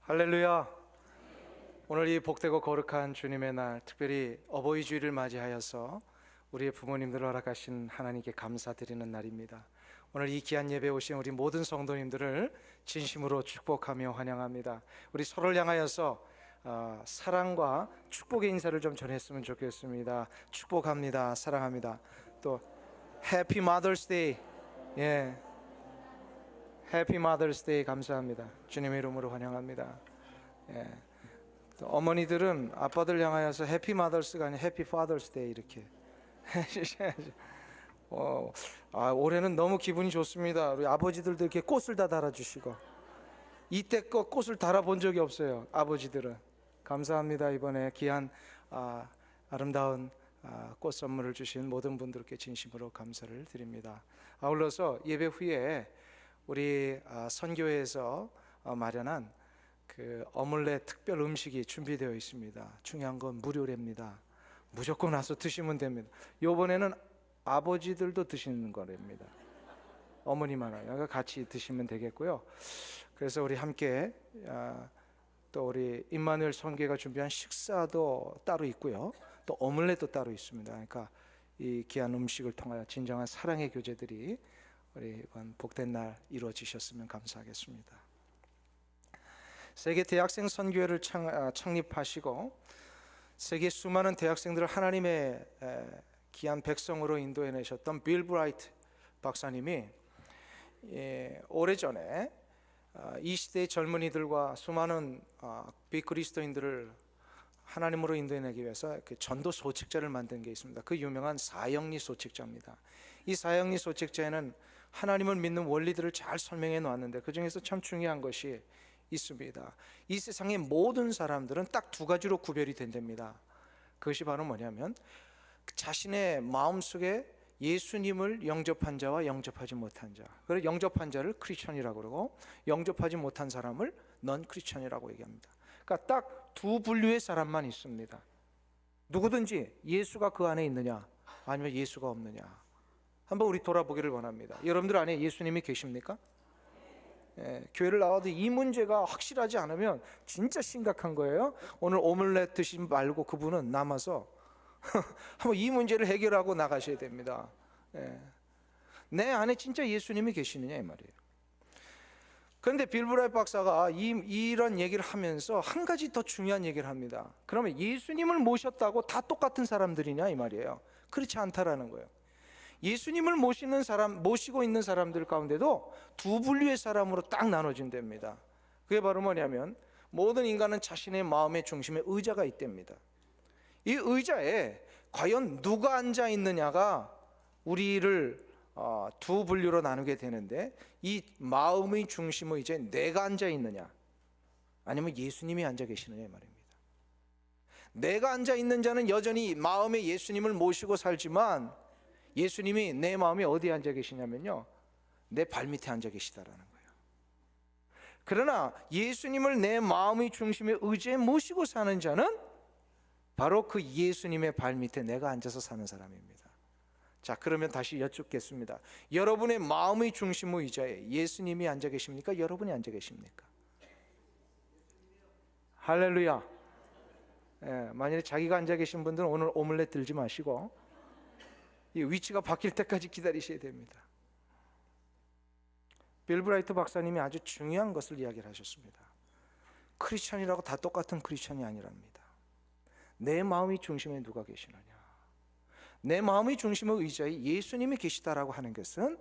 할렐루야. 오늘 이 복되고 거룩한 주님의 날, 특별히 어버이 주일을 맞이하여서 우리의 부모님들을 허락하신 하나님께 감사드리는 날입니다. 오늘 이 귀한 예배에 오신 우리 모든 성도님들을 진심으로 축복하며 환영합니다. 우리 서로를 향하여서 사랑과 축복의 인사를 좀 전했으면 좋겠습니다. 축복합니다. 사랑합니다. 또 해피 마더스 데이. 예. 해피 마더스 데이 감사합니다. 주님의 이름으로 환영합니다. 예. 또 어머니들은 아빠들 향하여서 해피 마더스가 아니라 해피 파더스 데이 이렇게 해주셔야죠. 올해는 너무 기분이 좋습니다. 우리 아버지들도 이렇게 꽃을 다 달아주시고, 이때껏 꽃을 달아본 적이 없어요. 아버지들은. 감사합니다. 이번에 귀한 아름다운 꽃 선물을 주신 모든 분들께 진심으로 감사를 드립니다. 아울러서 예배 후에 우리 선교회에서 마련한 그 어물렛 특별 음식이 준비되어 있습니다. 중요한 건 무료랍니다. 무조건 와서 드시면 됩니다. 이번에는 아버지들도 드시는 거랍니다. 어머니만 와요. 같이 드시면 되겠고요. 그래서 우리 함께 또 우리 임마누엘 선교회가 준비한 식사도 따로 있고요. 또 어물렛도 따로 있습니다. 그러니까 이 귀한 음식을 통하여 진정한 사랑의 교제들이 우리 이번 복된 날 이루어지셨으면 감사하겠습니다. 세계 대학생 선교회를 창립하시고 세계 수많은 대학생들을 하나님의 귀한 백성으로 인도해내셨던 빌 브라이트 박사님이 오래전에 이 시대의 젊은이들과 수많은 비그리스도인들을 하나님으로 인도해내기 위해서 전도 소책자를 만든 게 있습니다. 그 유명한 사형리 소책자입니다. 이 사형리 소책자에는 하나님을 믿는 원리들을 잘 설명해 놓았는데 그 중에서 참 중요한 것이 있습니다. 이 세상의 모든 사람들은 딱 두 가지로 구별이 된답니다. 그것이 바로 뭐냐면 자신의 마음속에 예수님을 영접한 자와 영접하지 못한 자. 그래서 영접한 자를 크리스천이라고 그러고 영접하지 못한 사람을 넌 크리스천이라고 얘기합니다. 그러니까 딱 두 분류의 사람만 있습니다. 누구든지 예수가 그 안에 있느냐 아니면 예수가 없느냐 한번 우리 돌아보기를 원합니다. 여러분들 안에 예수님이 계십니까? 교회를 나와도 이 문제가 확실하지 않으면 진짜 심각한 거예요. 오늘 오믈렛 드시지 말고 그분은 남아서 한번 이 문제를 해결하고 나가셔야 됩니다. 내 안에 진짜 예수님이 계시느냐 이 말이에요. 그런데 빌 브라이트 박사가 이런 얘기를 하면서 한 가지 더 중요한 얘기를 합니다. 그러면 예수님을 모셨다고 다 똑같은 사람들이냐 이 말이에요. 그렇지 않다라는 거예요. 예수님을 모시고 있는 사람들 가운데도 두 분류의 사람으로 딱 나눠진답니다. 그게 바로 뭐냐면 모든 인간은 자신의 마음의 중심에 의자가 있답니다. 이 의자에 과연 누가 앉아 있느냐가 우리를 두 분류로 나누게 되는데 이 마음의 중심 의자에 내가 앉아 있느냐 아니면 예수님이 앉아 계시느냐 말입니다. 내가 앉아 있는 자는 여전히 마음에 예수님을 모시고 살지만 예수님이 내 마음에 어디에 앉아 계시냐면요 내 발밑에 앉아 계시다라는 거예요. 그러나 예수님을 내 마음의 중심에 의지해 모시고 사는 자는 바로 그 예수님의 발밑에 내가 앉아서 사는 사람입니다. 자, 그러면 다시 여쭙겠습니다. 여러분의 마음의 중심 의자에 예수님이 앉아 계십니까? 여러분이 앉아 계십니까? 할렐루야. 만약에 자기가 앉아 계신 분들은 오늘 오믈렛 들지 마시고 이 위치가 바뀔 때까지 기다리셔야 됩니다. 빌 브라이트 박사님이 아주 중요한 것을 이야기를 하셨습니다. 크리스천이라고 다 똑같은 크리스천이 아니랍니다. 내 마음의 중심에 누가 계시느냐, 내 마음의 중심의 의자에 예수님이 계시다라고 하는 것은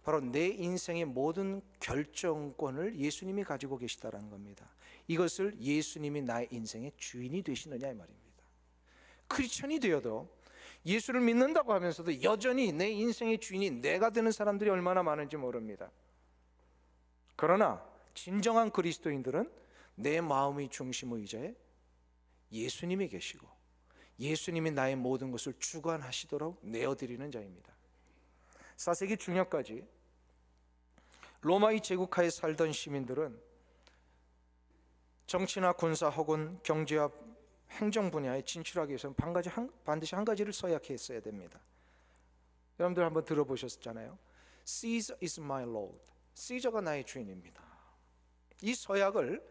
바로 내 인생의 모든 결정권을 예수님이 가지고 계시다라는 겁니다. 이것을 예수님이 나의 인생의 주인이 되시느냐 이 말입니다. 크리스천이 되어도 예수를 믿는다고 하면서도 여전히 내 인생의 주인이 내가 되는 사람들이 얼마나 많은지 모릅니다. 그러나 진정한 그리스도인들은 내 마음의 중심 의자에 예수님이 계시고 예수님이 나의 모든 것을 주관하시도록 내어드리는 자입니다. 4세기 중엽까지 로마의 제국하에 살던 시민들은 정치나 군사 혹은 경제와 행정 분야에 진출하기 위해서는 반드시 한 가지를 서약했어야 됩니다. 여러분들 한번 들어보셨잖아요. Caesar is my Lord. 시저가 나의 주인입니다. 이 서약을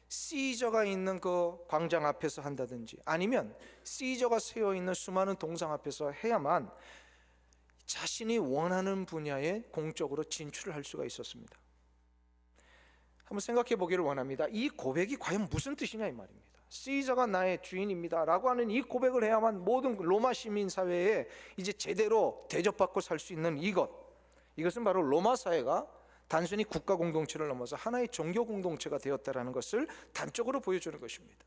시저가 있는 그 광장 앞에서 한다든지 아니면 시저가 세워 있는 수많은 동상 앞에서 해야만 자신이 원하는 분야에 공적으로 진출을 할 수가 있었습니다. 한번 생각해 보기를 원합니다. 이 고백이 과연 무슨 뜻이냐 이 말입니다. 시저가 나의 주인입니다 라고 하는 이 고백을 해야만 모든 로마 시민 사회에 이제 제대로 대접받고 살 수 있는 이것은 바로 로마 사회가 단순히 국가 공동체를 넘어서 하나의 종교 공동체가 되었다라는 것을 단적으로 보여주는 것입니다.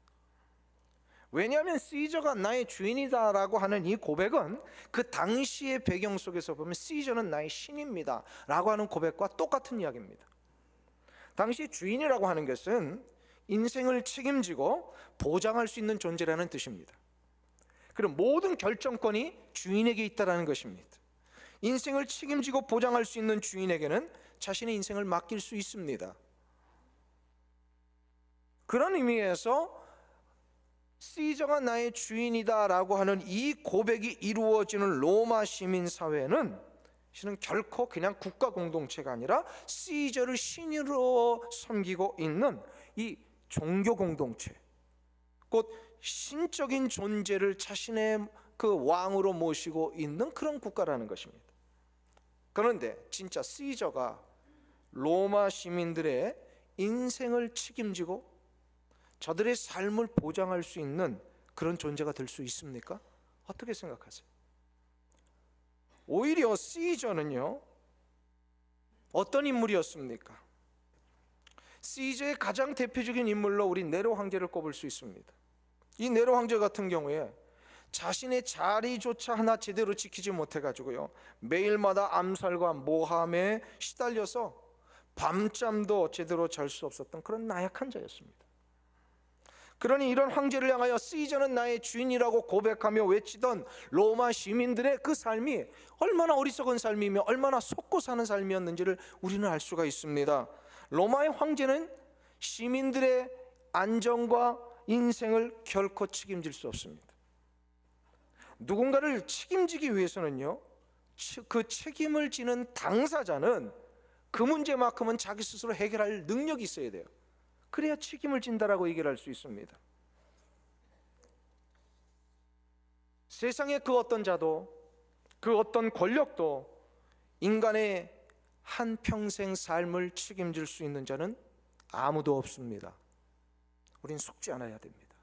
왜냐하면 시저가 나의 주인이다라고 하는 이 고백은 그 당시의 배경 속에서 보면 시저는 나의 신입니다 라고 하는 고백과 똑같은 이야기입니다. 당시 주인이라고 하는 것은 인생을 책임지고 보장할 수 있는 존재라는 뜻입니다. 그럼 모든 결정권이 주인에게 있다라는 것입니다. 인생을 책임지고 보장할 수 있는 주인에게는 자신의 인생을 맡길 수 있습니다. 그런 의미에서 시저가 나의 주인이다 라고 하는 이 고백이 이루어지는 로마 시민 사회는 실은 결코 그냥 국가 공동체가 아니라 시저를 신으로 섬기고 있는 이 종교 공동체, 곧 신적인 존재를 자신의 그 왕으로 모시고 있는 그런 국가라는 것입니다. 그런데 진짜 시저가 로마 시민들의 인생을 책임지고 저들의 삶을 보장할 수 있는 그런 존재가 될 수 있습니까? 어떻게 생각하세요? 오히려 시저는요, 어떤 인물이었습니까? 시저의 가장 대표적인 인물로 우리 네로 황제를 꼽을 수 있습니다. 이 네로 황제 같은 경우에 자신의 자리조차 하나 제대로 지키지 못해가지고요, 매일마다 암살과 모함에 시달려서 밤잠도 제대로 잘 수 없었던 그런 나약한 자였습니다. 그러니 이런 황제를 향하여 시저는 나의 주인이라고 고백하며 외치던 로마 시민들의 그 삶이 얼마나 어리석은 삶이며 얼마나 속고 사는 삶이었는지를 우리는 알 수가 있습니다. 로마의 황제는 시민들의 안전과 인생을 결코 책임질 수 없습니다. 누군가를 책임지기 위해서는요, 그 책임을 지는 당사자는 그 문제만큼은 자기 스스로 해결할 능력이 있어야 돼요. 그래야 책임을 진다라고 얘기를 할 수 있습니다. 세상의 그 어떤 자도, 그 어떤 권력도 인간의 한평생 삶을 책임질 수 있는 자는 아무도 없습니다. 우린 속지 않아야 됩니다.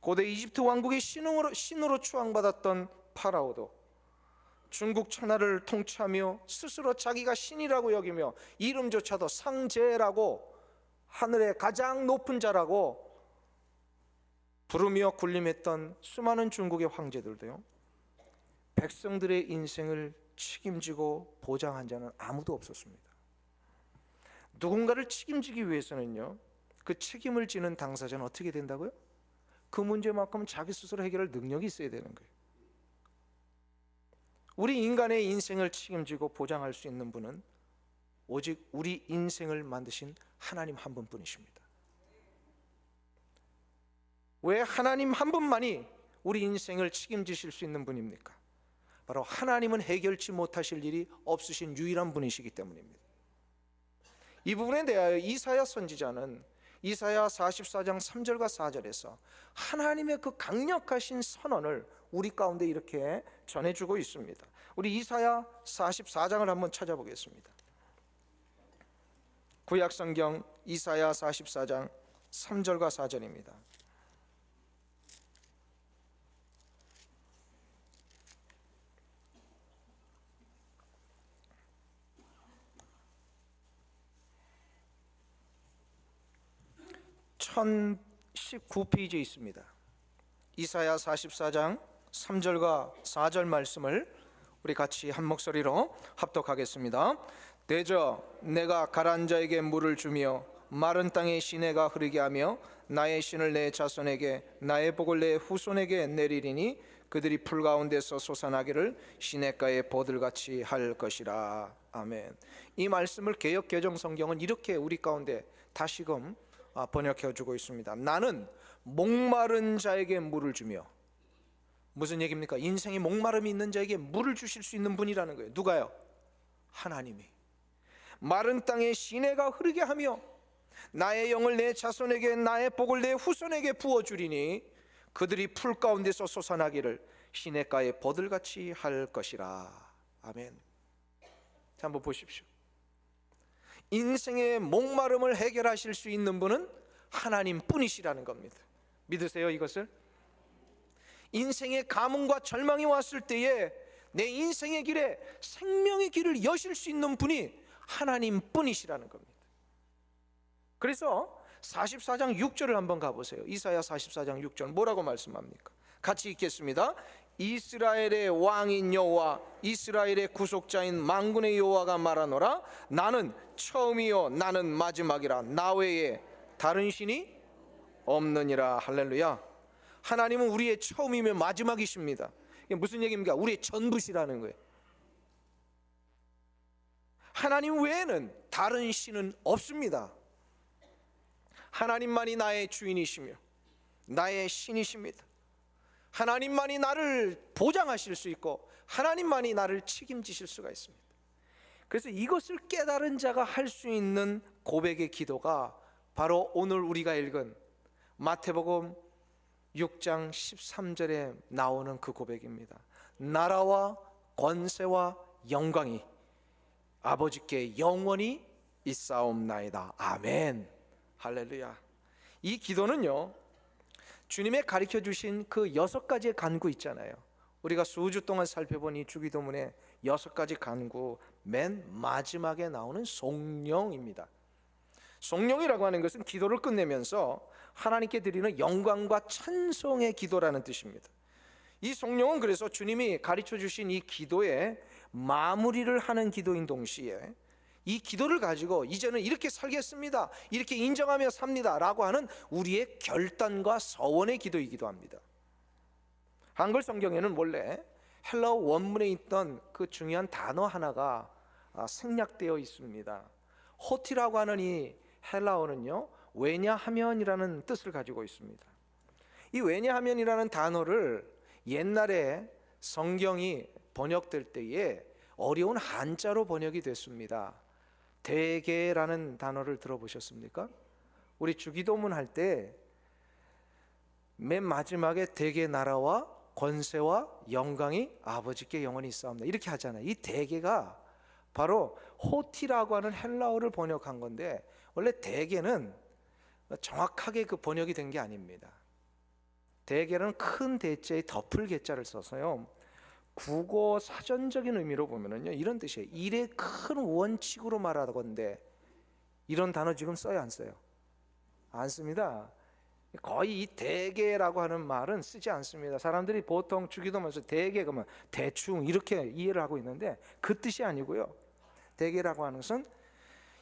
고대 이집트 왕국의 신으로 추앙받았던 파라오도 중국 천하를 통치하며 스스로 자기가 신이라고 여기며 이름조차도 상제라고, 하늘의 가장 높은 자라고 부르며 군림했던 수많은 중국의 황제들도요, 백성들의 인생을 책임지고 보장한 자는 아무도 없었습니다. 누군가를 책임지기 위해서는요, 그 책임을 지는 당사자는 어떻게 된다고요? 그 문제만큼은 자기 스스로 해결할 능력이 있어야 되는 거예요. 우리 인간의 인생을 책임지고 보장할 수 있는 분은 오직 우리 인생을 만드신 하나님 한 분뿐이십니다. 왜 하나님 한 분만이 우리 인생을 책임지실 수 있는 분입니까? 바로 하나님은 해결치 못하실 일이 없으신 유일한 분이시기 때문입니다. 이 부분에 대하여 이사야 선지자는 이사야 44장 3절과 4절에서 하나님의 그 강력하신 선언을 우리 가운데 이렇게 전해주고 있습니다. 우리 이사야 44장을 한번 찾아보겠습니다. 구약성경 이사야 44장 3절과 4절입니다. (1019페이지에) 있습니다. 이사야 44장 3절과 4절 말씀을 우리 같이 한 목소리로 합독하겠습니다. 대저 내가 가라앉은 자에게 물을 주며 마른 땅에 시내가 흐르게 하며 나의 신을 내 자손에게 나의 복을 내 후손에게 내리리니 그들이 풀 가운데서 솟아나기를 시냇가의 보들같이 할 것이라. 아멘. 이 말씀을 개역 개정 성경은 이렇게 우리 가운데 다시금 번역해 주고 있습니다. 나는 목마른 자에게 물을 주며, 무슨 얘기입니까? 인생에 목마름이 있는 자에게 물을 주실 수 있는 분이라는 거예요. 누가요? 하나님이. 마른 땅에 시내가 흐르게 하며 나의 영을 내 자손에게, 나의 복을 내 후손에게 부어주리니 그들이 풀 가운데서 솟아나기를 시냇가의 버들같이 할 것이라. 아멘. 자, 한번 보십시오. 인생의 목마름을 해결하실 수 있는 분은 하나님 뿐이시라는 겁니다. 믿으세요, 이것을? 인생의 가뭄과 절망이 왔을 때에 내 인생의 길에 생명의 길을 여실 수 있는 분이 하나님 뿐이시라는 겁니다. 그래서 44장 6절을 한번 가보세요. 이사야 44장 6절 뭐라고 말씀합니까? 같이 읽겠습니다. 이스라엘의 왕인 여호와, 이스라엘의 구속자인 만군의 여호와가 말하노라. 나는 처음이요 나는 마지막이라. 나 외에 다른 신이 없느니라. 할렐루야. 하나님은 우리의 처음이며 마지막이십니다. 이게 무슨 얘기입니까? 우리의 전부시라는 거예요. 하나님 외에는 다른 신은 없습니다. 하나님만이 나의 주인이시며 나의 신이십니다. 하나님만이 나를 보장하실 수 있고 하나님만이 나를 책임지실 수가 있습니다. 그래서 이것을 깨달은 자가 할 수 있는 고백의 기도가 바로 오늘 우리가 읽은 마태복음 6장 13절에 나오는 그 고백입니다. 나라와 권세와 영광이 아버지께 영원히 있사옵나이다. 아멘. 할렐루야. 이 기도는요, 주님의 가르쳐 주신 그 6가지의 간구 있잖아요. 우리가 수주 동안 살펴본 이 주기도문의 6가지 간구 맨 마지막에 나오는 송영입니다. 송영이라고 하는 것은 기도를 끝내면서 하나님께 드리는 영광과 찬송의 기도라는 뜻입니다. 이 송영은 그래서 주님이 가르쳐 주신 이 기도의 마무리를 하는 기도인 동시에 이 기도를 가지고 이제는 이렇게 살겠습니다, 이렇게 인정하며 삽니다 라고 하는 우리의 결단과 서원의 기도이기도 합니다. 한글 성경에는 원래 헬라어 원문에 있던 그 중요한 단어 하나가 생략되어 있습니다. 호티라고 하는 이 헬라어는요, 왜냐하면이라는 뜻을 가지고 있습니다. 이 왜냐하면이라는 단어를 옛날에 성경이 번역될 때에 어려운 한자로 번역이 됐습니다. 대개라는 단어를 들어보셨습니까? 우리 주기도문 할 때 맨 마지막에 대개 나라와 권세와 영광이 아버지께 영원히 있사옵나이다 이렇게 하잖아요. 이 대개가 바로 호티라고 하는 헬라어를 번역한 건데 원래 대개는 정확하게 그 번역이 된 게 아닙니다. 대개는 큰 대자에 덮을 개자를 써서요, 국어 사전적인 의미로 보면은요 이런 뜻이에요. 일의 큰 원칙으로 말하건대. 이런 단어 지금 써요, 안 써요? 안 씁니다. 거의 이 대개라고 하는 말은 쓰지 않습니다. 사람들이 보통 주기도문에서 대개 그러면 대충 이렇게 이해를 하고 있는데 그 뜻이 아니고요. 대개라고 하는 것은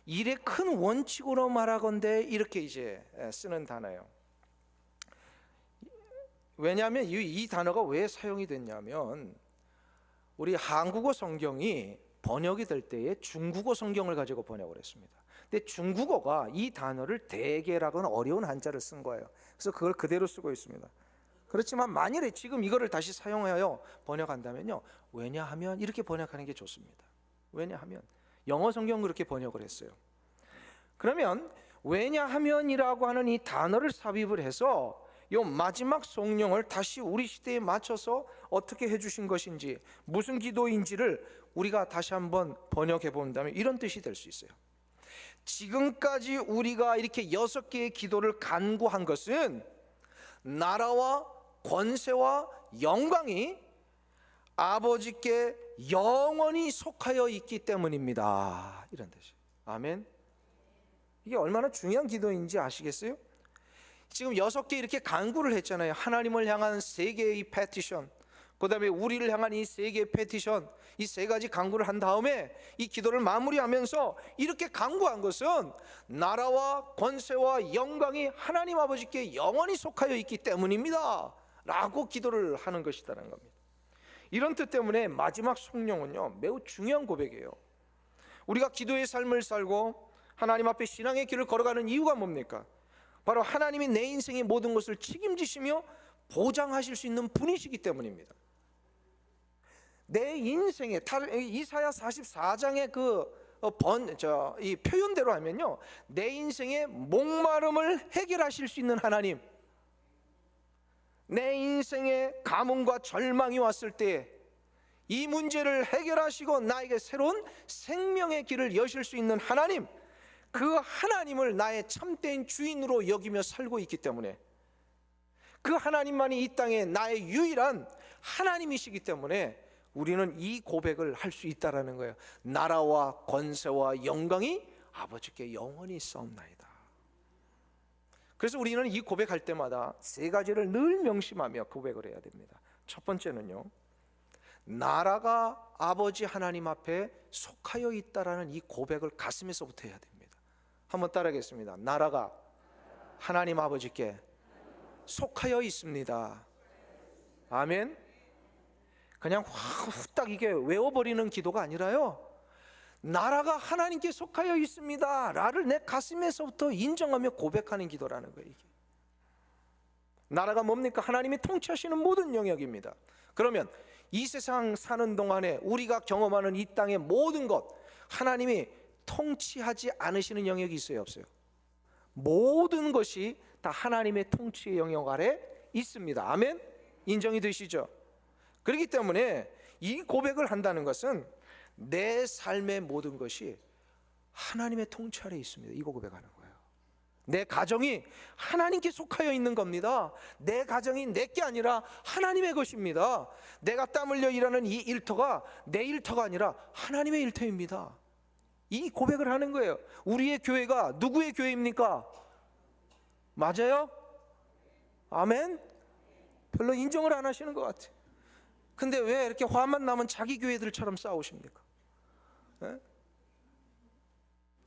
일의 큰 원칙으로 말하건대 이렇게 이제 쓰는 단어예요. 왜냐하면 이 단어가 왜 사용이 됐냐면 우리 한국어 성경이 번역이 될 때에 중국어 성경을 가지고 번역을 했습니다. 근데 중국어가 이 단어를 대개라고 하는 어려운 한자를 쓴 거예요. 그래서 그걸 그대로 쓰고 있습니다. 그렇지만 만일에 지금 이거를 다시 사용하여 번역한다면요, 왜냐하면 이렇게 번역하는 게 좋습니다. 왜냐하면 영어 성경 그렇게 번역을 했어요. 그러면 왜냐하면이라고 하는 이 단어를 삽입을 해서 이 마지막 성령을 다시 우리 시대에 맞춰서 어떻게 해주신 것인지, 무슨 기도인지를 우리가 다시 한번 번역해 본다면 이런 뜻이 될 수 있어요. 지금까지 우리가 이렇게 6개의 기도를 간구한 것은 나라와 권세와 영광이 아버지께 영원히 속하여 있기 때문입니다. 이런 뜻이에요. 아멘. 이게 얼마나 중요한 기도인지 아시겠어요? 지금 6개 이렇게 간구를 했잖아요. 하나님을 향한 3개의 패티션, 그 다음에 우리를 향한 이 3개의 패티션, 이 3가지 간구를 한 다음에 이 기도를 마무리하면서 이렇게 간구한 것은 나라와 권세와 영광이 하나님 아버지께 영원히 속하여 있기 때문입니다 라고 기도를 하는 것이라는 겁니다. 이런 뜻 때문에 마지막 성령은요 매우 중요한 고백이에요. 우리가 기도의 삶을 살고 하나님 앞에 신앙의 길을 걸어가는 이유가 뭡니까? 바로 하나님이 내 인생의 모든 것을 책임지시며 보장하실 수 있는 분이시기 때문입니다. 내 인생에 이사야 44장의 그 이 표현대로 하면요, 내 인생의 목마름을 해결하실 수 있는 하나님, 내 인생에 가뭄과 절망이 왔을 때 이 문제를 해결하시고 나에게 새로운 생명의 길을 여실 수 있는 하나님, 그 하나님을 나의 참된 주인으로 여기며 살고 있기 때문에, 그 하나님만이 이 땅에 나의 유일한 하나님이시기 때문에 우리는 이 고백을 할 수 있다라는 거예요. 나라와 권세와 영광이 아버지께 영원히 있사옵나이다. 그래서 우리는 이 고백할 때마다 세 가지를 늘 명심하며 고백을 해야 됩니다. 첫 번째는요, 나라가 아버지 하나님 앞에 속하여 있다라는 이 고백을 가슴에서부터 해야 됩니다. 한번 따라하겠습니다. 나라가 하나님 아버지께 속하여 있습니다. 아멘. 그냥 후딱 이게 외워버리는 기도가 아니라요, 나라가 하나님께 속하여 있습니다 라를 내 가슴에서부터 인정하며 고백하는 기도라는 거예요. 이게 나라가 뭡니까? 하나님이 통치하시는 모든 영역입니다. 그러면 이 세상 사는 동안에 우리가 경험하는 이 땅의 모든 것, 하나님이 통치하지 않으시는 영역이 있어요, 없어요? 모든 것이 다 하나님의 통치의 영역 아래 있습니다. 아멘? 인정이 되시죠? 그렇기 때문에 이 고백을 한다는 것은 내 삶의 모든 것이 하나님의 통치 아래 있습니다. 이거 고백하는 거예요. 내 가정이 하나님께 속하여 있는 겁니다. 내 가정이 내게 아니라 하나님의 것입니다. 내가 땀 흘려 일하는 이 일터가 내 일터가 아니라 하나님의 일터입니다. 이 고백을 하는 거예요. 우리의 교회가 누구의 교회입니까? 맞아요? 아멘? 별로 인정을 안 하시는 것 같아요. 근데 왜 이렇게 화만 나면 자기 교회들처럼 싸우십니까? 네?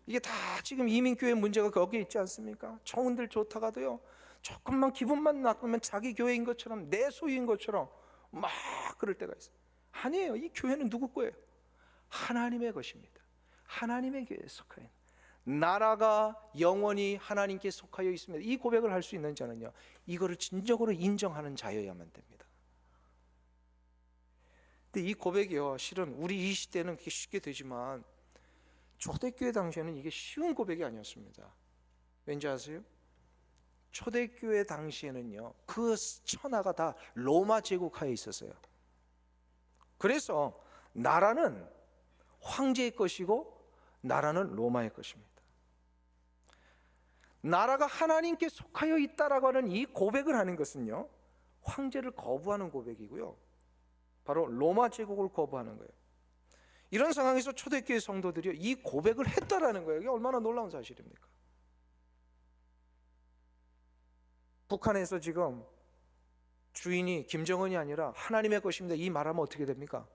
이게 다 지금 이민교회 문제가 거기에 있지 않습니까? 청운들 좋다가도요, 조금만 기분만 나쁘면 자기 교회인 것처럼, 내 소유인 것처럼 막 그럴 때가 있어요. 아니에요. 이 교회는 누구 거예요? 하나님의 것입니다. 하나님의 교회에 속하여 있는, 나라가 영원히 하나님께 속하여 있습니다. 이 고백을 할 수 있는 자는요, 이거를 진정으로 인정하는 자여야만 됩니다. 근데 이 고백이요, 실은 우리 이 시대는 그게 쉽게 되지만 초대교회 당시에는 이게 쉬운 고백이 아니었습니다. 왠지 아세요? 초대교회 당시에는요, 그 천하가 다 로마 제국하에 있었어요. 그래서 나라는 황제의 것이고 나라는 로마의 것입니다. 나라가 하나님께 속하여 있다라고 하는 이 고백을 하는 것은요, 황제를 거부하는 고백이고요, 바로 로마 제국을 거부하는 거예요. 이런 상황에서 초대교회 성도들이 이 고백을 했다라는 거예요. 이게 얼마나 놀라운 사실입니까? 북한에서 지금 주인이 김정은이 아니라 하나님의 것입니다, 이 말하면 어떻게 됩니까?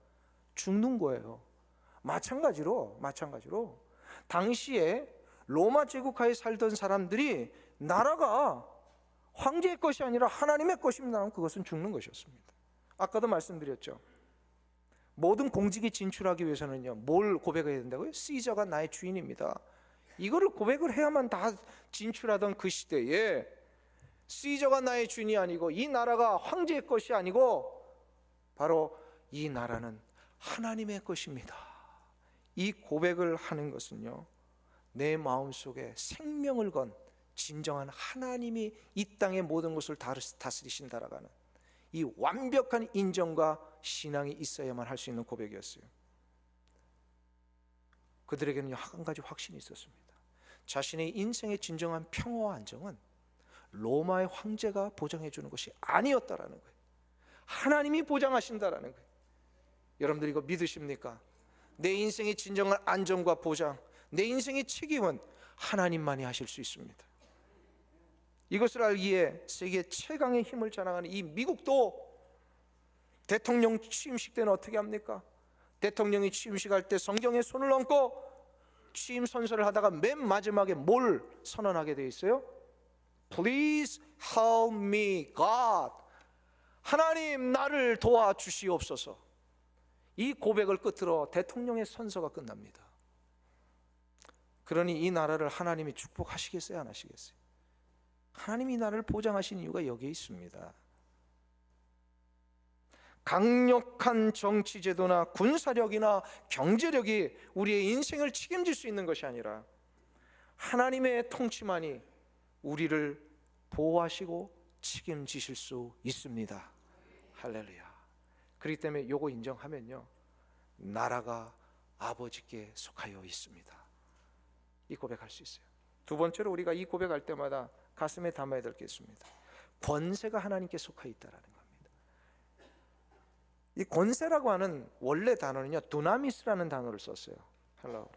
죽는 거예요. 마찬가지로 당시에 로마 제국하에 살던 사람들이 나라가 황제의 것이 아니라 하나님의 것입니다 하면 그것은 죽는 것이었습니다. 아까도 말씀드렸죠. 모든 공직에 진출하기 위해서는요, 뭘 고백해야 된다고요? 시저가 나의 주인입니다. 이거를 고백을 해야만 다 진출하던 그 시대에, 시저가 나의 주인이 아니고 이 나라가 황제의 것이 아니고 바로 이 나라는 하나님의 것입니다, 이 고백을 하는 것은요, 내 마음속에 생명을 건 진정한 하나님이 이 땅의 모든 것을 다스리신다라는 이 완벽한 인정과 신앙이 있어야만 할 수 있는 고백이었어요. 그들에게는 한 가지 확신이 있었습니다. 자신의 인생의 진정한 평화와 안정은 로마의 황제가 보장해 주는 것이 아니었다라는 거예요. 하나님이 보장하신다라는 거예요. 여러분들 이거 믿으십니까? 내 인생의 진정한 안정과 보장, 내 인생의 책임은 하나님만이 하실 수 있습니다. 이것을 알기에 세계 최강의 힘을 자랑하는 이 미국도 대통령 취임식 때는 어떻게 합니까? 대통령이 취임식 할 때 성경에 손을 얹고 취임 선서를 하다가 맨 마지막에 뭘 선언하게 되어 있어요? Please help me, God. 하나님 나를 도와주시옵소서. 이 고백을 끝으로 대통령의 선서가 끝납니다. 그러니 이 나라를 하나님이 축복하시겠어요, 안 하시겠어요? 하나님이 이 나라를 보장하신 이유가 여기에 있습니다. 강력한 정치 제도나 군사력이나 경제력이 우리의 인생을 책임질 수 있는 것이 아니라 하나님의 통치만이 우리를 보호하시고 책임지실 수 있습니다. 할렐루야. 그렇기 때문에 요거 인정하면요, 나라가 아버지께 속하여 있습니다. 이 고백할 수 있어요. 두 번째로 우리가 이 고백할 때마다 가슴에 담아야 될 게 있습니다. 권세가 하나님께 속하여 있다라는 겁니다. 이 권세라고 하는 원래 단어는요, 두나미스라는 단어를 썼어요. 헬라어로.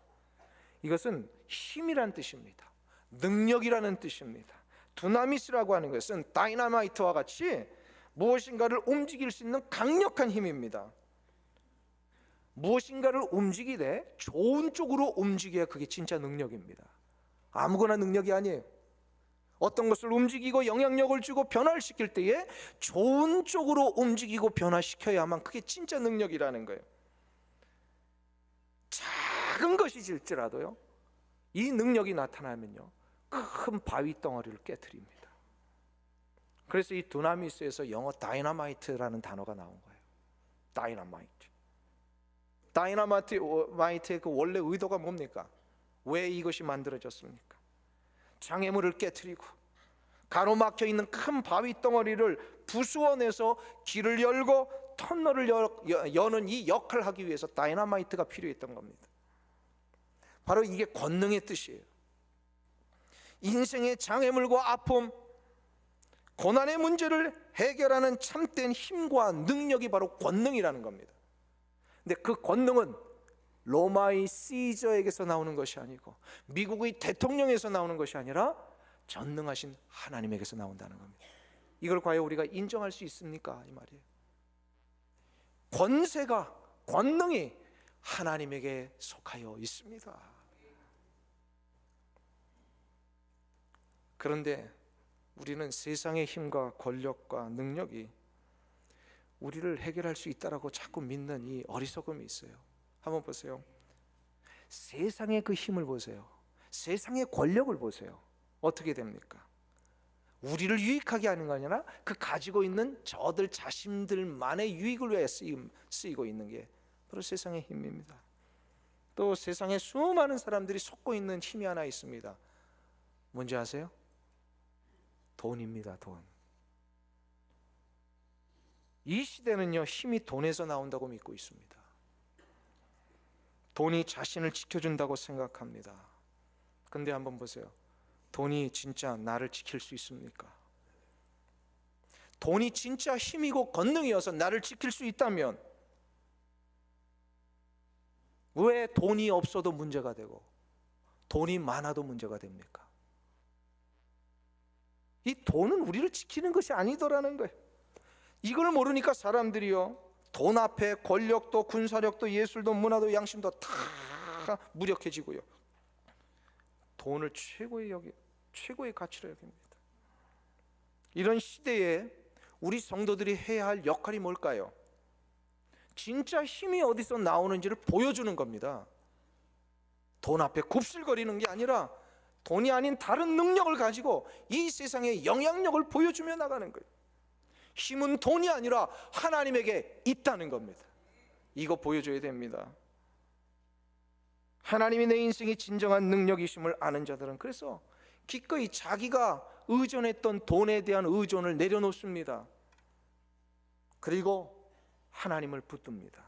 이것은 힘이란 뜻입니다. 능력이라는 뜻입니다. 두나미스라고 하는 것은 다이나마이트와 같이 무엇인가를 움직일 수 있는 강력한 힘입니다. 무엇인가를 움직이되 좋은 쪽으로 움직여야 그게 진짜 능력입니다. 아무거나 능력이 아니에요. 어떤 것을 움직이고 영향력을 주고 변화를 시킬 때에 좋은 쪽으로 움직이고 변화시켜야만 그게 진짜 능력이라는 거예요. 작은 것이질지라도요, 이 능력이 나타나면요, 큰 바위 덩어리를 깨트립니다. 그래서 이 두나미스에서 영어 다이너마이트라는 단어가 나온 거예요. 다이너마이트의 그 원래 의도가 뭡니까? 왜 이것이 만들어졌습니까? 장애물을 깨트리고 가로막혀 있는 큰 바위 덩어리를 부수어내서 길을 열고 터널을 여는 이 역할을 하기 위해서 다이너마이트가 필요했던 겁니다. 바로 이게 권능의 뜻이에요. 인생의 장애물과 아픔, 고난의 문제를 해결하는 참된 힘과 능력이 바로 권능이라는 겁니다. 근데 그 권능은 로마의 시저에게서 나오는 것이 아니고 미국의 대통령에서 나오는 것이 아니라 전능하신 하나님에게서 나온다는 겁니다. 이걸 과연 우리가 인정할 수 있습니까? 이 말이에요. 권세가, 권능이 하나님에게 속하여 있습니다. 그런데 우리는 세상의 힘과 권력과 능력이 우리를 해결할 수 있다라고 자꾸 믿는 이 어리석음이 있어요. 한번 보세요. 세상의 그 힘을 보세요. 세상의 권력을 보세요. 어떻게 됩니까? 우리를 유익하게 하는 거 아니라 그 가지고 있는 저들 자신들만의 유익을 위해 쓰이고 있는 게 바로 세상의 힘입니다. 또 세상에 수많은 사람들이 속고 있는 힘이 하나 있습니다. 뭔지 아세요? 돈입니다. 돈. 이 시대는요, 힘이 돈에서 나온다고 믿고 있습니다. 돈이 자신을 지켜준다고 생각합니다. 근데 한번 보세요. 돈이 진짜 나를 지킬 수 있습니까? 돈이 진짜 힘이고 권능이어서 나를 지킬 수 있다면 왜 돈이 없어도 문제가 되고 돈이 많아도 문제가 됩니까? 이 돈은 우리를 지키는 것이 아니더라는 거예요. 이걸 모르니까 사람들이요, 돈 앞에 권력도 군사력도 예술도 문화도 양심도 다 무력해지고요, 돈을 최고의 가치로 여깁니다. 이런 시대에 우리 성도들이 해야 할 역할이 뭘까요? 진짜 힘이 어디서 나오는지를 보여주는 겁니다. 돈 앞에 굽실거리는 게 아니라 돈이 아닌 다른 능력을 가지고 이 세상에 영향력을 보여주며 나가는 거예요. 힘은 돈이 아니라 하나님에게 있다는 겁니다. 이거 보여줘야 됩니다. 하나님이 내 인생의 진정한 능력이심을 아는 자들은 그래서 기꺼이 자기가 의존했던 돈에 대한 의존을 내려놓습니다. 그리고 하나님을 붙듭니다.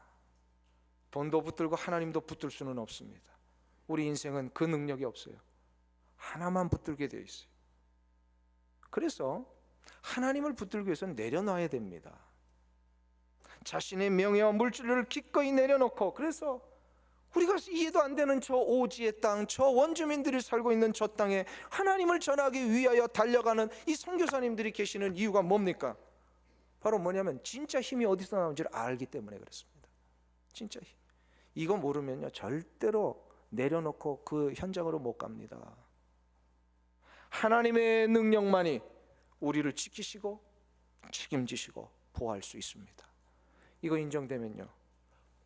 돈도 붙들고 하나님도 붙들 수는 없습니다. 우리 인생은 그 능력이 없어요. 하나만 붙들게 되어 있어요. 그래서 하나님을 붙들기 위해서는 내려놔야 됩니다. 자신의 명예와 물질을 기꺼이 내려놓고, 그래서 우리가 이해도 안 되는 저 오지의 땅, 저 원주민들이 살고 있는 저 땅에 하나님을 전하기 위하여 달려가는 이 선교사님들이 계시는 이유가 뭡니까? 바로 뭐냐면 진짜 힘이 어디서 나오는지를 알기 때문에 그렇습니다. 진짜 힘. 이거 모르면요, 절대로 내려놓고 그 현장으로 못 갑니다. 하나님의 능력만이 우리를 지키시고 책임지시고 보호할 수 있습니다. 이거 인정되면요,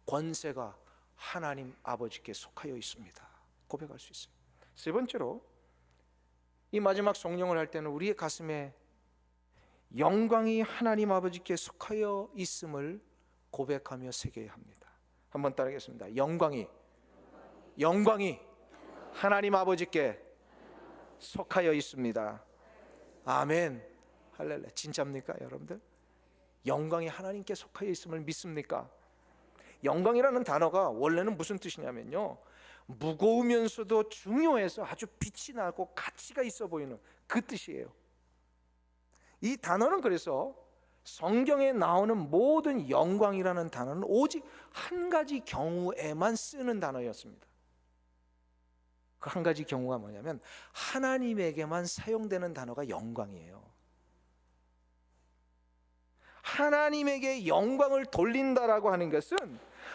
권세가 하나님 아버지께 속하여 있습니다. 고백할 수 있어요. 세 번째로, 이 마지막 성령을 할 때는 우리의 가슴에 영광이 하나님 아버지께 속하여 있음을 고백하며 새겨야 합니다. 한번 따라하겠습니다. 영광이 하나님 아버지께 속하여 있습니다. 아멘. 할렐루야. 진짜입니까, 여러분들? 영광이 하나님께 속하여 있음을 믿습니까? 영광이라는 단어가 원래는 무슨 뜻이냐면요, 무거우면서도 중요해서 아주 빛이 나고 가치가 있어 보이는 그 뜻이에요. 이 단어는 그래서 성경에 나오는 모든 영광이라는 단어는 오직 한 가지 경우에만 쓰는 단어였습니다. 그 한 가지 경우가 뭐냐면 하나님에게만 사용되는 단어가 영광이에요. 하나님에게 영광을 돌린다라고 하는 것은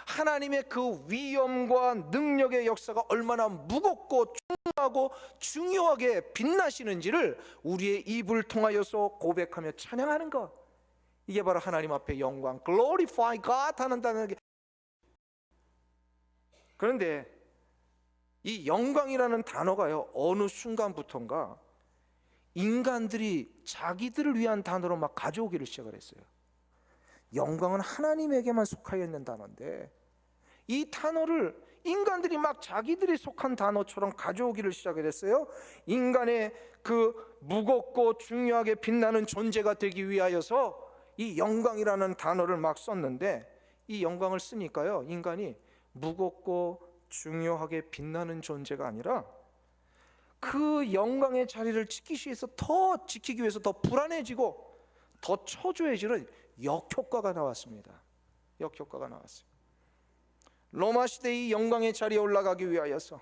하나님의 그 위엄과 능력의 역사가 얼마나 무겁고 중요하고 중요하게 빛나시는지를 우리의 입을 통하여서 고백하며 찬양하는 것, 이게 바로 하나님 앞에 영광, glorify God 하는다는 게. 그런데 이 영광이라는 단어가요, 어느 순간부터인가 인간들이 자기들을 위한 단어로 막 가져오기를 시작을 했어요. 영광은 하나님에게만 속하여 있는 단어인데 이 단어를 인간들이 막 자기들이 속한 단어처럼 가져오기를 시작을 했어요. 인간의 그 무겁고 중요하게 빛나는 존재가 되기 위하여서 이 영광이라는 단어를 막 썼는데, 이 영광을 쓰니까요, 인간이 무겁고 중요하게 빛나는 존재가 아니라 그 영광의 자리를 지키기 위해서 더 불안해지고 더 초조해지는 역효과가 나왔습니다. 역효과가 나왔어요. 로마 시대의 영광의 자리에 올라가기 위하여서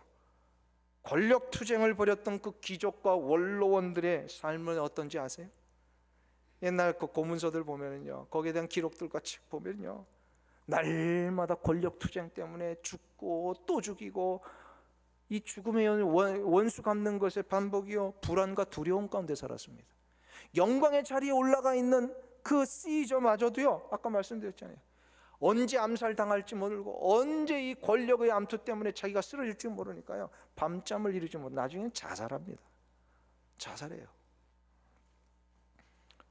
권력 투쟁을 벌였던 그 귀족과 원로원들의 삶은 어떤지 아세요? 옛날 그 고문서들 보면은요, 거기에 대한 기록들과 책 보면요, 날마다 권력 투쟁 때문에 죽고 또 죽이고, 이 죽음의 원수 갚는 것의 반복이요, 불안과 두려움 가운데 살았습니다. 영광의 자리에 올라가 있는 그 시저마저도요, 아까 말씀드렸잖아요, 언제 암살당할지 모르고 언제 이 권력의 암투 때문에 자기가 쓰러질지 모르니까요, 밤잠을 이루지 못하고 나중에는 자살합니다. 자살해요.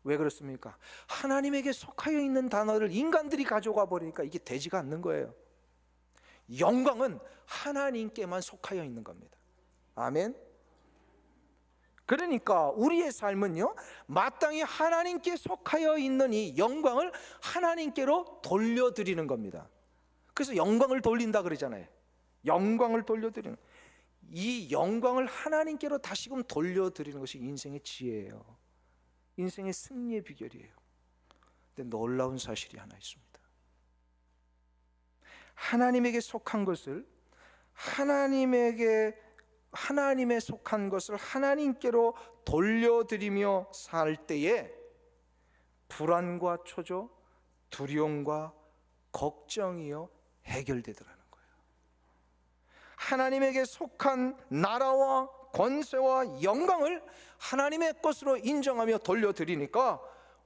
왜 그렇습니까? 하나님에게 속하여 있는 단어를 인간들이 가져가 버리니까 이게 되지가 않는 거예요. 영광은 하나님께만 속하여 있는 겁니다. 아멘. 그러니까 우리의 삶은요, 마땅히 하나님께 속하여 있는 이 영광을 하나님께로 돌려드리는 겁니다. 그래서 영광을 돌린다 그러잖아요. 영광을 돌려드리는, 이 영광을 하나님께로 다시금 돌려드리는 것이 인생의 지혜예요. 인생의 승리의 비결이에요. 근데 놀라운 사실이 하나 있습니다. 하나님에게 속한 것을 하나님에 속한 것을 하나님께로 돌려드리며 살 때에 불안과 초조, 두려움과 걱정이요 해결되더라는 거예요. 하나님에게 속한 나라와 권세와 영광을 하나님의 것으로 인정하며 돌려드리니까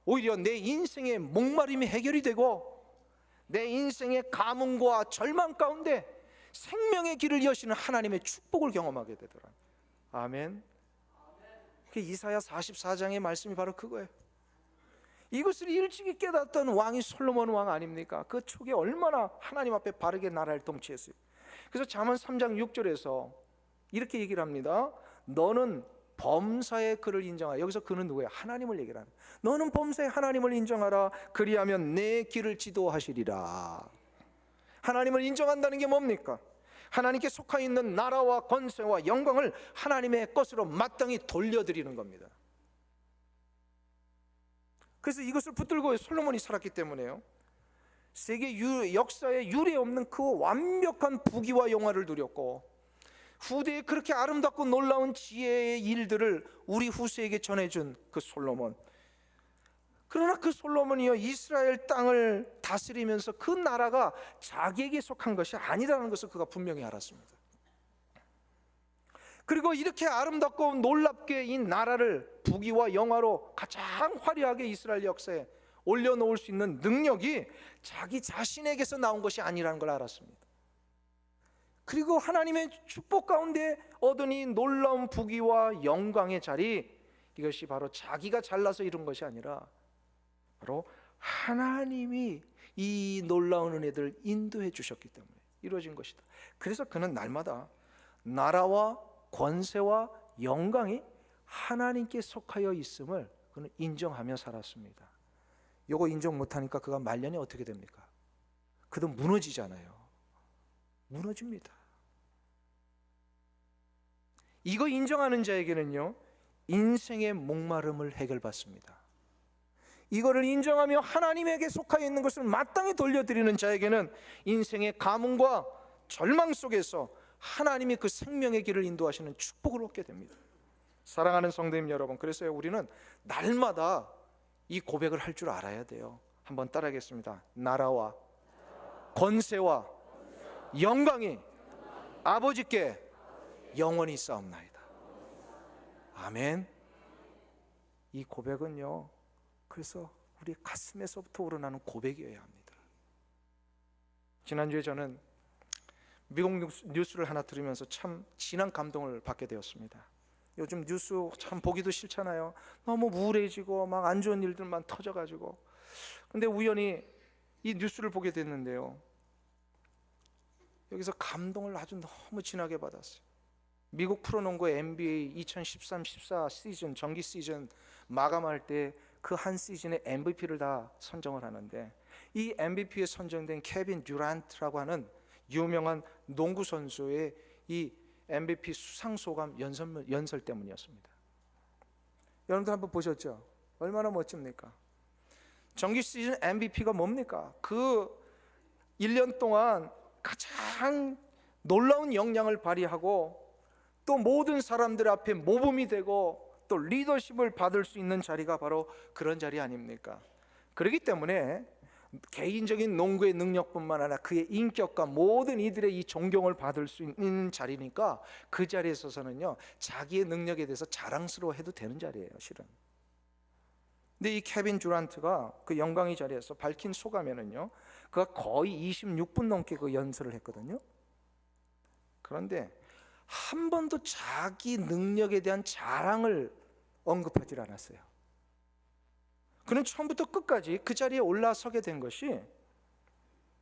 오히려 내 인생의 목마름이 해결이 되고 내 인생의 가뭄과 절망 가운데 생명의 길을 여시는 하나님의 축복을 경험하게 되더라. 아멘. 그 이사야 44장의 말씀이 바로 그거예요. 이것을 일찍이 깨닫던 왕이 솔로몬 왕 아닙니까? 그 초기에 얼마나 하나님 앞에 바르게 나라를 통치했어요. 그래서 잠언 3장 6절에서 이렇게 얘기를 합니다. 너는 범사의 그를 인정하라. 여기서 그는 누구예요? 하나님을 얘기를 하는. 너는 범사의 하나님을 인정하라. 그리하면 내 길을 지도하시리라. 하나님을 인정한다는 게 뭡니까? 하나님께 속하 있는 나라와 권세와 영광을 하나님의 것으로 마땅히 돌려드리는 겁니다. 그래서 이것을 붙들고 솔로몬이 살았기 때문에요, 세계 역사에 유례 없는 그 완벽한 부귀와 영화를 누렸고 후대에 그렇게 아름답고 놀라운 지혜의 일들을 우리 후세에게 전해준 그 솔로몬. 그러나 그 솔로몬이요, 이스라엘 땅을 다스리면서 그 나라가 자기에게 속한 것이 아니라는 것을 그가 분명히 알았습니다. 그리고 이렇게 아름답고 놀랍게 이 나라를 부귀와 영화로 가장 화려하게 이스라엘 역사에 올려놓을 수 있는 능력이 자기 자신에게서 나온 것이 아니라는 걸 알았습니다. 그리고 하나님의 축복 가운데 얻은 이 놀라운 부귀와 영광의 자리, 이것이 바로 자기가 잘나서 이룬 것이 아니라 바로 하나님이 이 놀라운 은혜들을 인도해 주셨기 때문에 이루어진 것이다. 그래서 그는 날마다 나라와 권세와 영광이 하나님께 속하여 있음을 그는 인정하며 살았습니다. 이거 인정 못하니까 그가 말년에 어떻게 됩니까? 그도 무너지잖아요. 무너집니다. 이거 인정하는 자에게는요, 인생의 목마름을 해결받습니다. 이거를 인정하며 하나님에게 속하여 있는 것을 마땅히 돌려드리는 자에게는 인생의 가뭄과 절망 속에서 하나님이 그 생명의 길을 인도하시는 축복을 얻게 됩니다. 사랑하는 성도님 여러분, 그래서 우리는 날마다 이 고백을 할 줄 알아야 돼요. 한번 따라하겠습니다. 나라와 권세와 영광이 아버지께 영원히 싸움나이다. 아멘. 이 고백은요, 그래서 우리 가슴에서부터 우러나는 고백이어야 합니다. 지난주에 저는 미국 뉴스를 하나 들으면서 참 진한 감동을 받게 되었습니다. 요즘 뉴스 참 보기도 싫잖아요. 너무 우울해지고 막 안 좋은 일들만 터져가지고. 근데 우연히 이 뉴스를 보게 됐는데요, 여기서 감동을 아주 너무 진하게 받았어요. 미국 프로농구 NBA 2013-14 시즌, 정기 시즌 마감할 때 그 한 시즌의 MVP를 다 선정을 하는데, 이 MVP에 선정된 케빈 듀란트라고 하는 유명한 농구 선수의 이 MVP 수상 소감 연설 때문이었습니다. 여러분들 한번 보셨죠? 얼마나 멋집니까? 정기 시즌 MVP가 뭡니까? 그 1년 동안 가장 놀라운 역량을 발휘하고 또 모든 사람들 앞에 모범이 되고 또 리더십을 받을 수 있는 자리가 바로 그런 자리 아닙니까? 그렇기 때문에 개인적인 농구의 능력뿐만 아니라 그의 인격과 모든 이들의 이 존경을 받을 수 있는 자리니까 그 자리에 서서는요, 자기의 능력에 대해서 자랑스러워해도 되는 자리예요, 실은. 근데 이 케빈 듀란트가 그 영광의 자리에서 밝힌 소감에는요, 그가 거의 26분 넘게 그 연설을 했거든요. 그런데 한 번도 자기 능력에 대한 자랑을 언급하지 않았어요. 그는 처음부터 끝까지 그 자리에 올라서게 된 것이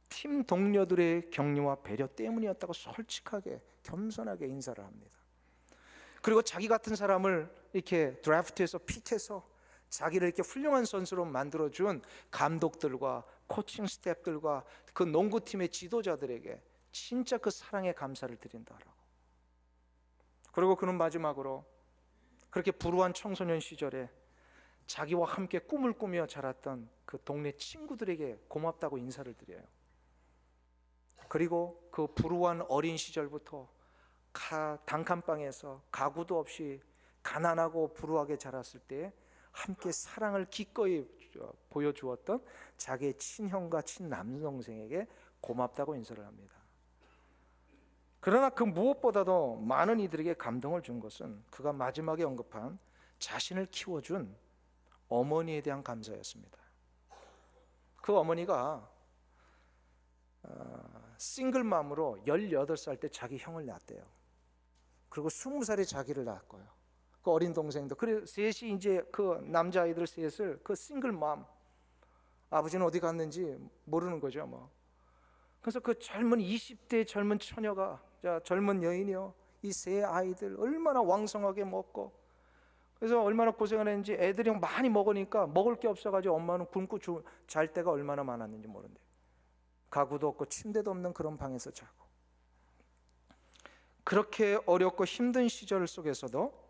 팀 동료들의 격려와 배려 때문이었다고 솔직하게 겸손하게 인사를 합니다. 그리고 자기 같은 사람을 이렇게 드래프트해서 픽해서 자기를 이렇게 훌륭한 선수로 만들어준 감독들과 코칭 스태프들과 그 농구팀의 지도자들에게 진짜 그 사랑의 감사를 드린다라고. 그리고 그는 마지막으로 그렇게 불우한 청소년 시절에 자기와 함께 꿈을 꾸며 자랐던 그 동네 친구들에게 고맙다고 인사를 드려요. 그리고 그 불우한 어린 시절부터 단칸방에서 가구도 없이 가난하고 불우하게 자랐을 때 함께 사랑을 기꺼이 보여주었던 자기의 친형과 친남동생에게 고맙다고 인사를 합니다. 그러나 그 무엇보다도 많은 이들에게 감동을 준 것은 그가 마지막에 언급한 자신을 키워준 어머니에 대한 감사였습니다. 그 어머니가 싱글맘으로 18살 때 자기 형을 낳았대요. 그리고 20살에 자기를 낳았고요. 그 어린 동생도. 그래서 셋이 이제 그 남자아이들 셋을 그 싱글맘, 아버지는 어디 갔는지 모르는 거죠, 뭐. 그래서 그 젊은 20대 젊은 처녀가, 젊은 여인이요, 이 세 아이들 얼마나 왕성하게 먹고, 그래서 얼마나 고생을 했는지 애들이 많이 먹으니까 먹을 게 없어가지고 엄마는 굶고 잘 때가 얼마나 많았는지 모른대. 가구도 없고 침대도 없는 그런 방에서 자고. 그렇게 어렵고 힘든 시절 속에서도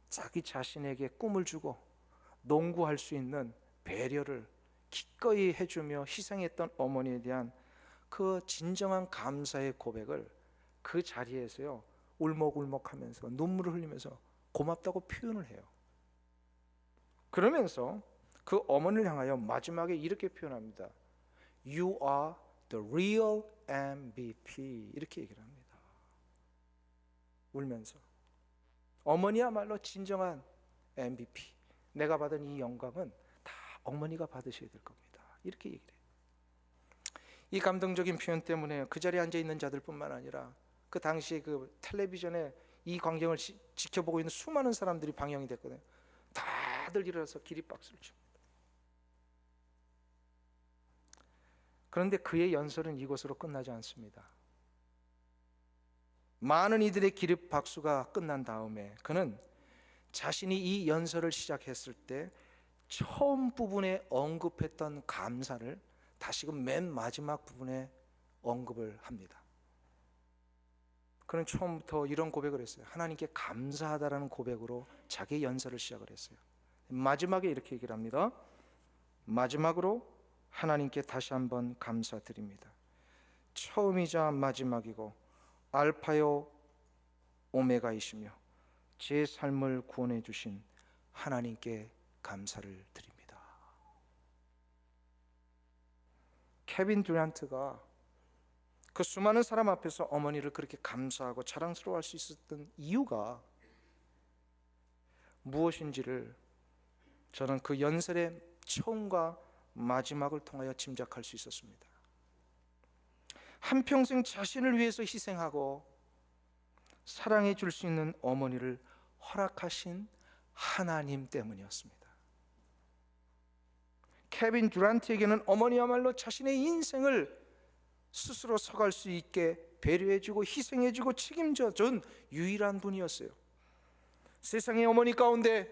자기 자신에게 꿈을 주고 농구할 수 있는 배려를 기꺼이 해주며 희생했던 어머니에 대한 그 진정한 감사의 고백을 그 자리에서요, 울먹울먹하면서 눈물을 흘리면서 고맙다고 표현을 해요. 그러면서 그 어머니를 향하여 마지막에 이렇게 표현합니다. You are the real MVP. 이렇게 얘기를 합니다. 울면서 어머니야말로 진정한 MVP. 내가 받은 이 영광은 다 어머니가 받으셔야 될 겁니다. 이렇게 얘기를 해요. 이 감동적인 표현 때문에 그 자리에 앉아 있는 자들뿐만 아니라 그 당시에 그 텔레비전에 이 광경을 지켜보고 있는 수많은 사람들이 방영이 됐거든요. 다들 일어나서 기립박수를 칩니다. 그런데 그의 연설은 이것으로 끝나지 않습니다. 많은 이들의 기립 박수가 끝난 다음에 그는 자신이 이 연설을 시작했을 때 처음 부분에 언급했던 감사를 다시금 맨 마지막 부분에 언급을 합니다. 그는 처음부터 이런 고백을 했어요. 하나님께 감사하다라는 고백으로 자기의 연설을 시작을 했어요. 마지막에 이렇게 얘기를 합니다. 마지막으로 하나님께 다시 한번 감사드립니다. 처음이자 마지막이고 알파요 오메가이시며 제 삶을 구원해 주신 하나님께 감사를 드립니다. 케빈 듀란트가 그 수많은 사람 앞에서 어머니를 그렇게 감사하고 자랑스러워할 수 있었던 이유가 무엇인지를 저는 그 연설의 처음과 마지막을 통하여 짐작할 수 있었습니다. 한평생 자신을 위해서 희생하고 사랑해 줄 수 있는 어머니를 허락하신 하나님 때문이었습니다. 케빈 듀란트에게는 어머니야말로 자신의 인생을 스스로 서갈 수 있게 배려해주고 희생해주고 책임져 준 유일한 분이었어요. 세상의 어머니 가운데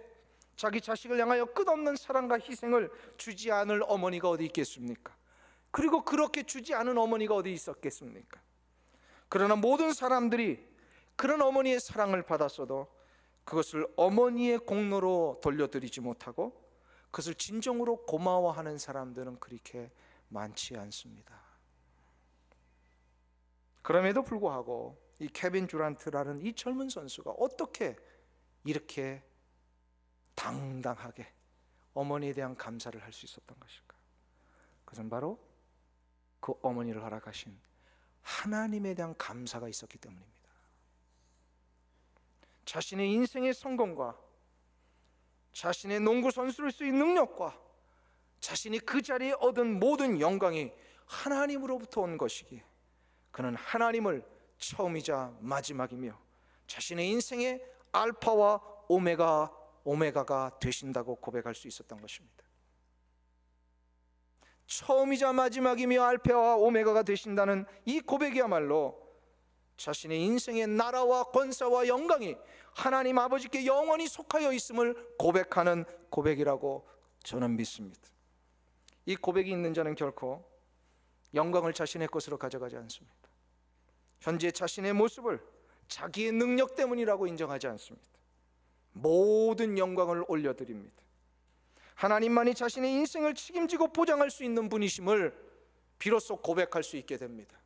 자기 자식을 향하여 끝없는 사랑과 희생을 주지 않을 어머니가 어디 있겠습니까? 그리고 그렇게 주지 않은 어머니가 어디 있었겠습니까? 그러나 모든 사람들이 그런 어머니의 사랑을 받았어도 그것을 어머니의 공로로 돌려드리지 못하고 그것을 진정으로 고마워하는 사람들은 그렇게 많지 않습니다. 그럼에도 불구하고 이 케빈 듀란트라는 이 젊은 선수가 어떻게 이렇게 당당하게 어머니에 대한 감사를 할 수 있었던 것일까? 그것은 바로 그 어머니를 허락하신 하나님에 대한 감사가 있었기 때문입니다. 자신의 인생의 성공과 자신의 농구 선수로서의 능력과 자신이 그 자리에 얻은 모든 영광이 하나님으로부터 온 것이기에 그는 하나님을 처음이자 마지막이며 자신의 인생의 알파와 오메가가 되신다고 고백할 수 있었던 것입니다. 처음이자 마지막이며 알파와 오메가가 되신다는 이 고백이야말로 자신의 인생의 나라와 권세와 영광이 하나님 아버지께 영원히 속하여 있음을 고백하는 고백이라고 저는 믿습니다. 이 고백이 있는 자는 결코 영광을 자신의 것으로 가져가지 않습니다. 현재 자신의 모습을 자기의 능력 때문이라고 인정하지 않습니다. 모든 영광을 올려드립니다. 하나님만이 자신의 인생을 책임지고 보장할 수 있는 분이심을 비로소 고백할 수 있게 됩니다.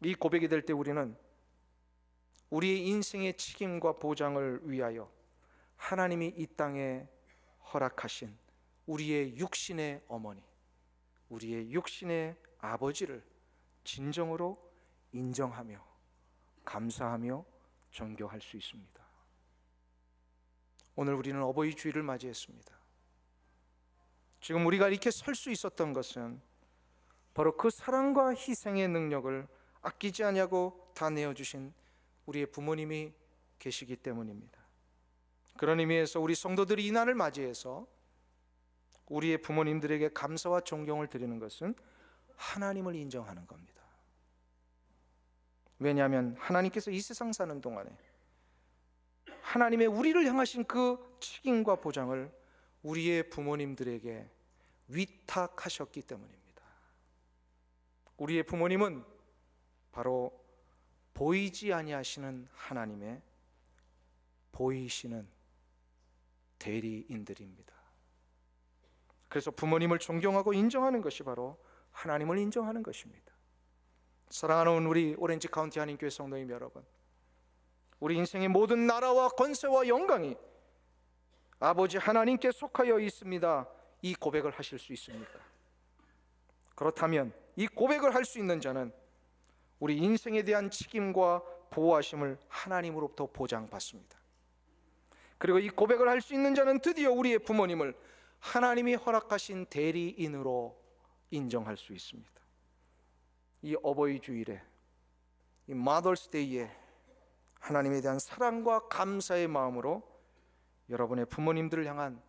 이 고백이 될 때 우리는 우리의 인생의 책임과 보장을 위하여 하나님이 이 땅에 허락하신 우리의 육신의 어머니, 우리의 육신의 아버지를 진정으로 인정하며 감사하며 존경할 수 있습니다. 오늘 우리는 어버이 주일을 맞이했습니다. 지금 우리가 이렇게 설 수 있었던 것은 바로 그 사랑과 희생의 능력을 아끼지 않냐고 다 내어주신 우리의 부모님이 계시기 때문입니다. 그런 의미에서 우리 성도들이 이 날을 맞이해서 우리의 부모님들에게 감사와 존경을 드리는 것은 하나님을 인정하는 겁니다. 왜냐하면 하나님께서 이 세상 사는 동안에 하나님의 우리를 향하신 그 책임과 보장을 우리의 부모님들에게 위탁하셨기 때문입니다. 우리의 부모님은 바로 보이지 아니하시는 하나님의 보이시는 대리인들입니다. 그래서 부모님을 존경하고 인정하는 것이 바로 하나님을 인정하는 것입니다. 사랑하는 우리 오렌지 카운티 한인교회 성도님 여러분, 우리 인생의 모든 나라와 권세와 영광이 아버지 하나님께 속하여 있습니다. 이 고백을 하실 수 있습니까? 그렇다면 이 고백을 할 수 있는 자는 우리 인생에 대한 책임과 보호하심을 하나님으로부터 보장받습니다. 그리고 이 고백을 할 수 있는 자는 드디어 우리의 부모님을 하나님이 허락하신 대리인으로 인정할 수 있습니다. 이 어버이 주일에, 이 마더스 데이에 하나님에 대한 사랑과 감사의 마음으로 여러분의 부모님들을 향한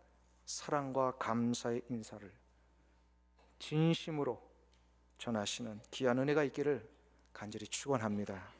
사랑과 감사의 인사를 진심으로 전하시는 귀한 은혜가 있기를 간절히 축원합니다.